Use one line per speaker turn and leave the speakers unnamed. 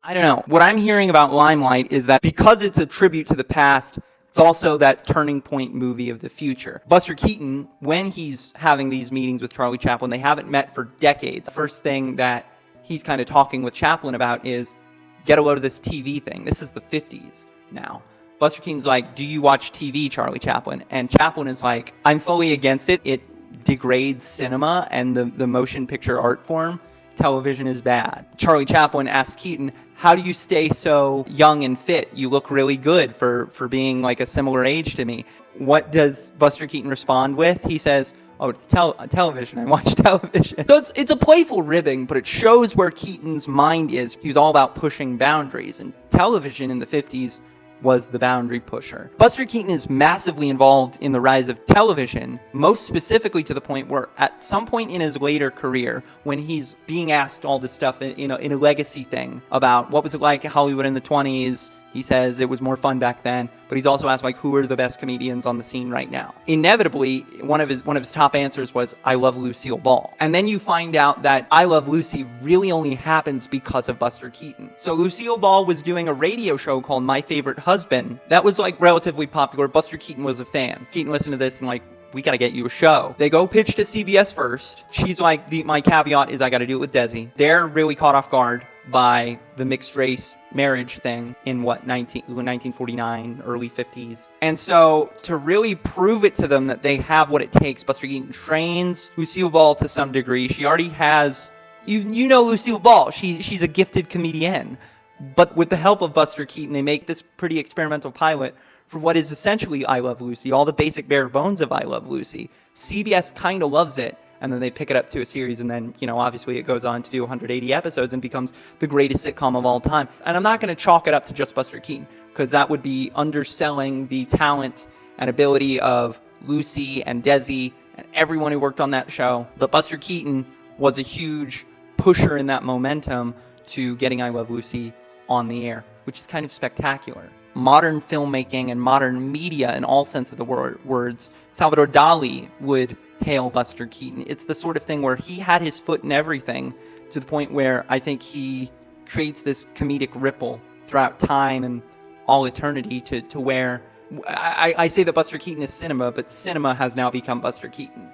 I don't know. What I'm hearing about Limelight is that because it's a tribute to the past, it's also that turning point movie of the future. Buster Keaton, when he's having these meetings with Charlie Chaplin, they haven't met for decades. The first thing that he's kind of talking with Chaplin about is, get a load of this TV thing. This is the 50s now. Buster Keaton's like, do you watch TV, Charlie Chaplin? And Chaplin is like, I'm fully against it. It degrades cinema and the motion picture art form. Television is bad. Charlie Chaplin asks Keaton, how do you stay so young and fit? You look really good for being like a similar age to me. What does Buster Keaton respond with? He says, oh, it's television. I watch television. So it's a playful ribbing, but it shows where Keaton's mind is. He was all about pushing boundaries, and television in the 50s was the boundary pusher. Buster Keaton is massively involved in the rise of television, most specifically to the point where at some point in his later career, when he's being asked all this stuff in a legacy thing about what was it like Hollywood in the 20s, he says it was more fun back then, but he's also asked, like, who are the best comedians on the scene right now? Inevitably, one of his top answers was, I love Lucille Ball. And then you find out that I Love Lucy really only happens because of Buster Keaton. So Lucille Ball was doing a radio show called My Favorite Husband. That was, like, relatively popular. Buster Keaton was a fan. Keaton listened to this and, like, we gotta get you a show. They go pitch to CBS first. She's like, my caveat is I gotta do it with Desi. They're really caught off guard by the mixed race marriage thing in 1949, early 50s. And so to really prove it to them that they have what it takes, Buster Keaton trains Lucille Ball to some degree. She already has, you know Lucille Ball, she's a gifted comedian. But with the help of Buster Keaton, they make this pretty experimental pilot for what is essentially I Love Lucy, all the basic bare bones of I Love Lucy. CBS kind of loves it, and then they pick it up to a series, and then, obviously it goes on to do 180 episodes and becomes the greatest sitcom of all time. And I'm not going to chalk it up to just Buster Keaton, because that would be underselling the talent and ability of Lucy and Desi and everyone who worked on that show. But Buster Keaton was a huge pusher in that momentum to getting I Love Lucy on the air, which is kind of spectacular. Modern filmmaking and modern media in all sense of the words, Salvador Dali would hail Buster Keaton. It's the sort of thing where he had his foot in everything, to the point where I think he creates this comedic ripple throughout time and all eternity to where I say that Buster Keaton is cinema, but cinema has now become Buster Keaton.